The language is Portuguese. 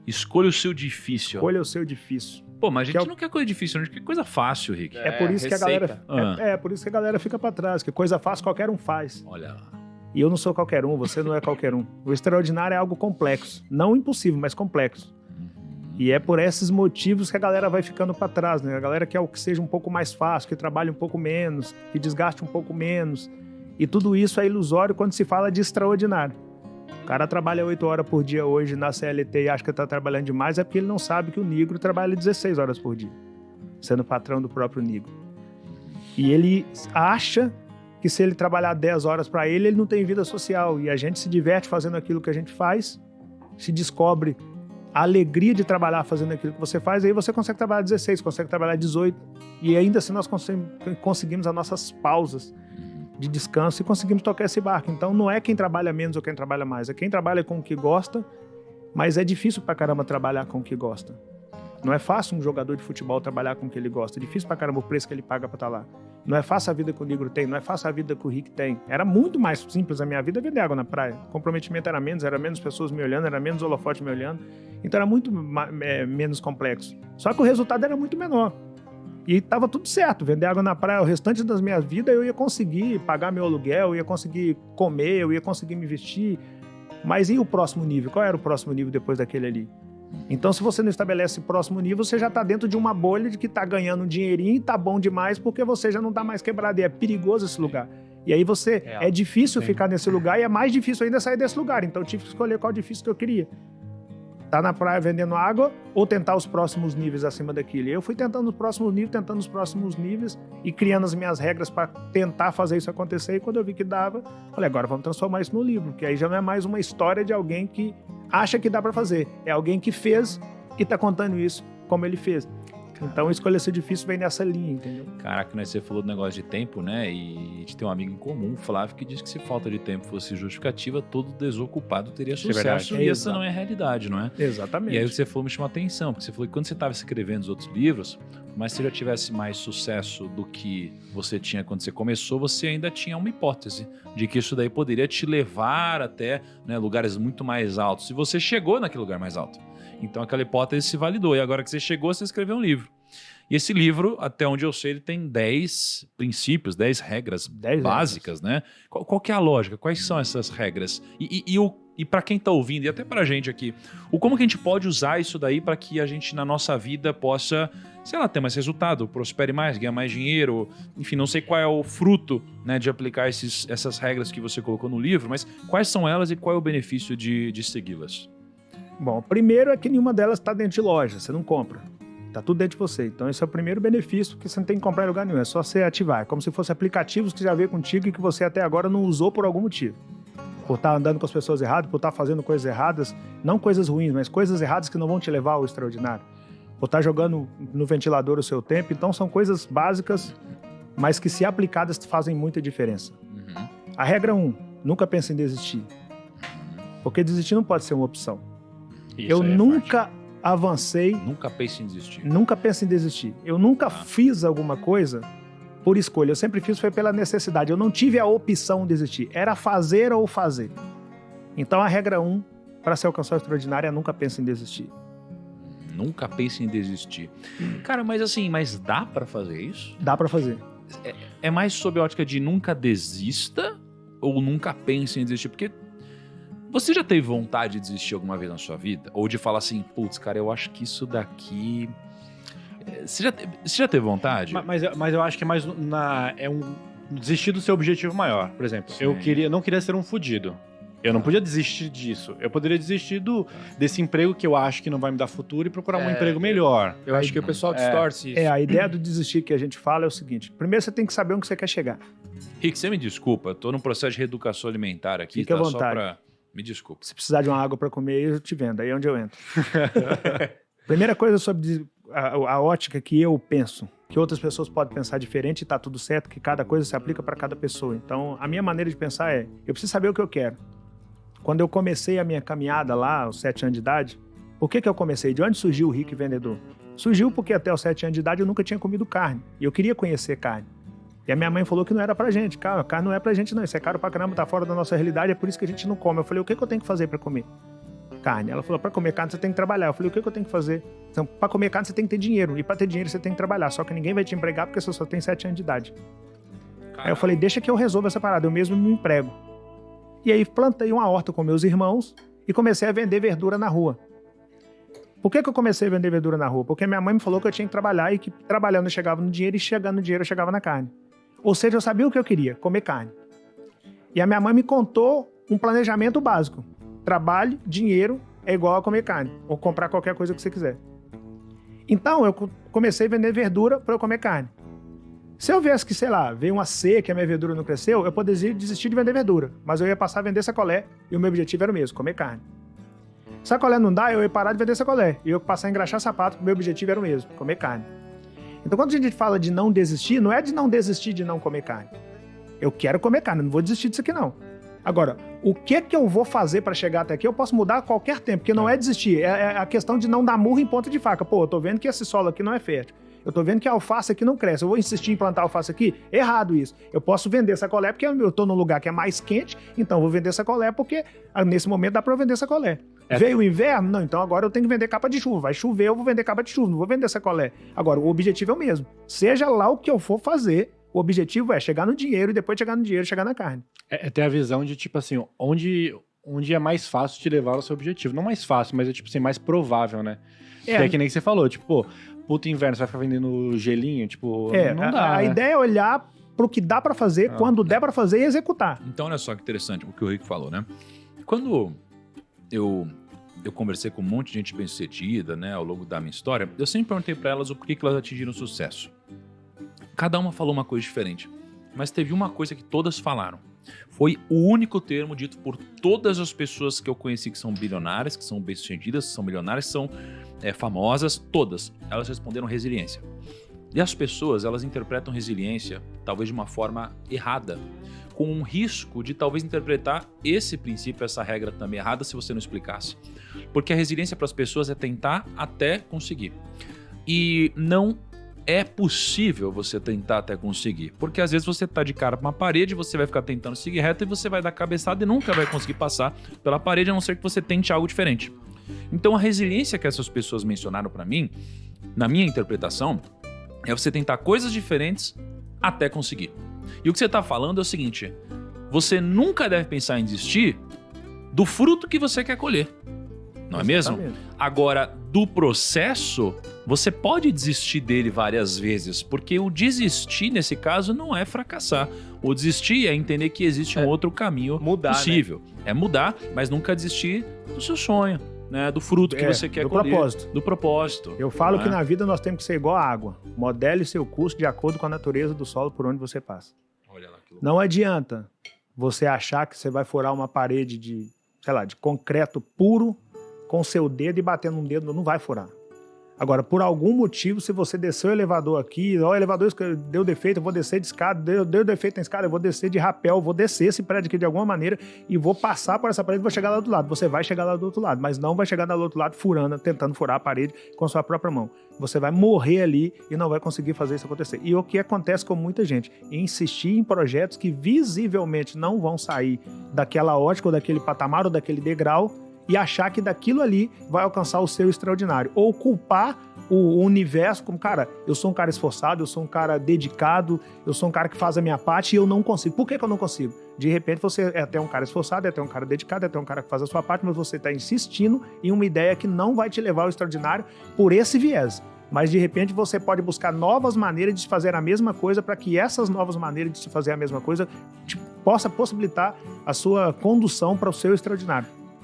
Escolha o seu difícil. Escolha o seu difícil. Pô, mas a gente não quer coisa difícil, a gente quer coisa fácil, Rick. É por isso que a galera... Ah. por isso que a galera fica pra trás, que coisa fácil qualquer um faz. Olha lá. E eu não sou qualquer um, você não é qualquer um. O extraordinário é algo complexo. Não impossível, mas complexo. E é por esses motivos que a galera vai ficando pra trás, né? A galera quer o que seja um pouco mais fácil, que trabalhe um pouco menos, que desgaste um pouco menos. E tudo isso é ilusório quando se fala de extraordinário. O cara trabalha 8 horas por dia hoje na CLT e acha que tá trabalhando demais, é porque ele não sabe que o negro trabalha 16 horas por dia, sendo patrão do próprio negro. E ele acha que se ele trabalhar 10 horas para ele não tem vida social. E a gente se diverte fazendo aquilo que a gente faz, se descobre a alegria de trabalhar fazendo aquilo que você faz, aí você consegue trabalhar 16, consegue trabalhar 18, e ainda assim nós conseguimos as nossas pausas de descanso e conseguimos tocar esse barco. Então não é quem trabalha menos ou quem trabalha mais, é quem trabalha com o que gosta, mas é difícil pra caramba trabalhar com o que gosta. Não é fácil um jogador de futebol trabalhar com o que ele gosta, é difícil pra caramba o preço que ele paga pra estar lá. Não é fácil a vida que o negro tem, não é fácil a vida que o Rick tem. Era muito mais simples a minha vida vender água na praia. O comprometimento era menos pessoas me olhando, era menos holofote me olhando. Então era muito menos complexo. Só que o resultado era muito menor. E estava tudo certo, vender água na praia o restante das minhas vidas, eu ia conseguir pagar meu aluguel, eu ia conseguir comer, eu ia conseguir me vestir. Mas e o próximo nível? Qual era o próximo nível depois daquele ali? Então, se você não estabelece o próximo nível, você já está dentro de uma bolha de que está ganhando um dinheirinho e está bom demais porque você já não está mais quebrado. E é perigoso esse lugar. E aí é difícil ficar nesse lugar e é mais difícil ainda sair desse lugar. Então, eu tive que escolher qual difícil que eu queria. Tá na praia vendendo água ou tentar os próximos níveis acima daquilo. E eu fui tentando os próximos níveis e criando as minhas regras para tentar fazer isso acontecer. E quando eu vi que dava, falei, agora vamos transformar isso no livro, porque aí já não é mais uma história de alguém que acha que dá para fazer. É alguém que fez e tá contando isso como ele fez. Então, escolher ser difícil vem nessa linha, entendeu? Caraca, né? Você falou do negócio de tempo, né? E a gente tem um amigo em comum, Flávio, que diz que se falta de tempo fosse justificativa, todo desocupado teria sucesso. E essa não é a realidade, não é? Exatamente. E aí você falou, me chamou a atenção, porque você falou que quando você estava escrevendo os outros livros, mas se já tivesse mais sucesso do que você tinha quando você começou, você ainda tinha uma hipótese de que isso daí poderia te levar até, né, lugares muito mais altos. E você chegou naquele lugar mais alto. Então aquela hipótese se validou. E agora que você chegou, você escreveu um livro. E esse livro, até onde eu sei, ele tem 10 princípios, 10 regras básicas, né? Qual que é a lógica? Quais são essas regras? E para quem está ouvindo, e até para a gente aqui, como que a gente pode usar isso daí para que a gente, na nossa vida, possa, sei lá, ter mais resultado, prospere mais, ganhar mais dinheiro, enfim, não sei qual é o fruto, né, de aplicar essas regras que você colocou no livro, mas quais são elas e qual é o benefício de segui-las? Bom, primeiro é que nenhuma delas está dentro de loja, você não compra. Tá tudo dentro de você. Então esse é o primeiro benefício, porque você não tem que comprar em lugar nenhum, é só você ativar. É como se fossem aplicativos que já veio contigo e que você até agora não usou por algum motivo. Por estar andando com as pessoas erradas, por estar fazendo coisas erradas, não coisas ruins, mas coisas erradas que não vão te levar ao extraordinário. Por estar jogando no ventilador o seu tempo. Então são coisas básicas, mas que se aplicadas fazem muita diferença. Uhum. A regra 1, nunca pense em desistir. Porque desistir não pode ser uma opção. Isso eu nunca avancei. Nunca pense em desistir. Nunca pense em desistir. Eu nunca fiz alguma coisa por escolha. Eu sempre fiz foi pela necessidade. Eu não tive a opção de desistir. Era fazer ou fazer. Então a regra 1 para se alcançar o extraordinário é nunca pense em desistir. Nunca pense em desistir. Cara, mas assim, dá para fazer isso? Dá para fazer. É mais sob a ótica de nunca desista ou nunca pense em desistir? Porque você já teve vontade de desistir alguma vez na sua vida? Ou de falar assim, putz, cara, eu acho que isso daqui... Você já teve vontade? Mas eu acho que é mais desistir do seu objetivo maior. Por exemplo, eu não queria ser um fudido. Eu não podia desistir disso. Eu poderia desistir desse emprego que eu acho que não vai me dar futuro e procurar um emprego melhor. Eu acho que o pessoal distorce isso. A ideia do desistir que a gente fala é o seguinte. Primeiro você tem que saber onde você quer chegar. Rick, você me desculpa. Eu tô num processo de reeducação alimentar aqui. Fique à vontade. Me desculpa. Se precisar de uma água para comer, eu te vendo. Aí é onde eu entro. Primeira coisa sobre a ótica que eu penso, que outras pessoas podem pensar diferente e tá tudo certo, que cada coisa se aplica para cada pessoa. Então, a minha maneira de pensar é, eu preciso saber o que eu quero. Quando eu comecei a minha caminhada lá, aos 7 anos de idade, por que eu comecei? De onde surgiu o Rick Vendedor? Surgiu porque até os 7 anos de idade eu nunca tinha comido carne. E eu queria conhecer carne. E a minha mãe falou que não era pra gente. Cara, carne não é pra gente não, isso é caro pra caramba, tá fora da nossa realidade, é por isso que a gente não come. Eu falei, o que eu tenho que fazer pra comer? carne? Ela falou, para comer carne você tem que trabalhar. Eu falei, o que eu tenho que fazer? Então, para comer carne você tem que ter dinheiro. E para ter dinheiro você tem que trabalhar. Só que ninguém vai te empregar porque você só tem 7 anos de idade. Aí eu falei, deixa que eu resolvo essa parada. Eu mesmo me emprego. E aí plantei uma horta com meus irmãos e comecei a vender verdura na rua. Por que eu comecei a vender verdura na rua? Porque minha mãe me falou que eu tinha que trabalhar e que trabalhando eu chegava no dinheiro e chegando no dinheiro eu chegava na carne. Ou seja, eu sabia o que eu queria, comer carne. E a minha mãe me contou um planejamento básico. Trabalho, dinheiro é igual a comer carne. Ou comprar qualquer coisa que você quiser. Então, eu comecei a vender verdura para eu comer carne. Se eu viesse que, sei lá, veio uma seca e a minha verdura não cresceu, eu poderia desistir de vender verdura. Mas eu ia passar a vender sacolé e o meu objetivo era o mesmo, comer carne. Sacolé não dá, eu ia parar de vender sacolé. E eu ia passar a engraxar sapato, o meu objetivo era o mesmo, comer carne. Então, quando a gente fala de não desistir, não é de não desistir de não comer carne. Eu quero comer carne, não vou desistir disso aqui não. Agora, o que eu vou fazer para chegar até aqui, eu posso mudar a qualquer tempo, porque não é desistir, é a questão de não dar murro em ponta de faca. Pô, eu tô vendo que esse solo aqui não é fértil. Eu tô vendo que a alface aqui não cresce. Eu vou insistir em plantar alface aqui? Errado isso. Eu posso vender sacolé porque eu tô num lugar que é mais quente, então eu vou vender sacolé porque nesse momento dá para eu vender sacolé. Veio o inverno? Não, então agora eu tenho que vender capa de chuva. Vai chover, eu vou vender capa de chuva, não vou vender sacolé. Agora, o objetivo é o mesmo. Seja lá o que eu for fazer, o objetivo é chegar no dinheiro e depois de chegar no dinheiro, chegar na carne. É ter a visão de, tipo assim, onde é mais fácil te levar ao seu objetivo. Não mais fácil, mas é, tipo assim, mais provável, né? É que nem que você falou, tipo, pô, puto inverno, você vai ficar vendendo gelinho, tipo, não dá. A ideia é olhar pro que dá pra fazer, quando der pra fazer e executar. Então, olha só que interessante o que o Rick falou, né? Quando eu conversei com um monte de gente bem-sucedida, né, ao longo da minha história, eu sempre perguntei pra elas o que elas atingiram sucesso. Cada uma falou uma coisa diferente, mas teve uma coisa que todas falaram. Foi o único termo dito por todas as pessoas que eu conheci que são bilionárias, que são bem-sucedidas, que são milionárias, que são famosas, todas. Elas responderam resiliência. E as pessoas, elas interpretam resiliência talvez de uma forma errada, com um risco de talvez interpretar esse princípio, essa regra também errada se você não explicasse. Porque a resiliência para as pessoas é tentar até conseguir. E não é possível você tentar até conseguir, porque às vezes você tá de cara pra uma parede, você vai ficar tentando seguir reto e você vai dar cabeçada e nunca vai conseguir passar pela parede, a não ser que você tente algo diferente. Então a resiliência que essas pessoas mencionaram pra mim, na minha interpretação, é você tentar coisas diferentes até conseguir. E o que você tá falando é o seguinte, você nunca deve pensar em desistir do fruto que você quer colher. Não é mesmo? Agora, do processo, você pode desistir dele várias vezes, porque o desistir, nesse caso, não é fracassar. O desistir é entender que existe um outro caminho possível. Né? É mudar, mas nunca desistir do seu sonho, né? Do fruto que você quer colher. Do propósito. Eu falo que na vida nós temos que ser igual a água. Modele seu curso de acordo com a natureza do solo por onde você passa. Olha lá, que louco. Não adianta você achar que você vai furar uma parede de, sei lá, de concreto puro com seu dedo e bater num dedo, não vai furar. Agora, por algum motivo, se você descer o elevador aqui, o elevador deu defeito, eu vou descer de escada, deu defeito na escada, eu vou descer de rapel, vou descer esse prédio aqui de alguma maneira e vou passar por essa parede e vou chegar lá do outro lado. Você vai chegar lá do outro lado, mas não vai chegar lá do outro lado furando, tentando furar a parede com a sua própria mão. Você vai morrer ali e não vai conseguir fazer isso acontecer. E o que acontece com muita gente? Insistir em projetos que visivelmente não vão sair daquela ótica ou daquele patamar ou daquele degrau e achar que daquilo ali vai alcançar o seu extraordinário. Ou culpar o universo como, cara, eu sou um cara esforçado, eu sou um cara dedicado, eu sou um cara que faz a minha parte e eu não consigo. Por que eu não consigo? De repente você é até um cara esforçado, é até um cara dedicado, é até um cara que faz a sua parte, mas você está insistindo em uma ideia que não vai te levar ao extraordinário por esse viés. Mas, de repente, você pode buscar novas maneiras de fazer a mesma coisa para que essas novas maneiras de se fazer a mesma coisa possa possibilitar a sua condução para o seu extraordinário.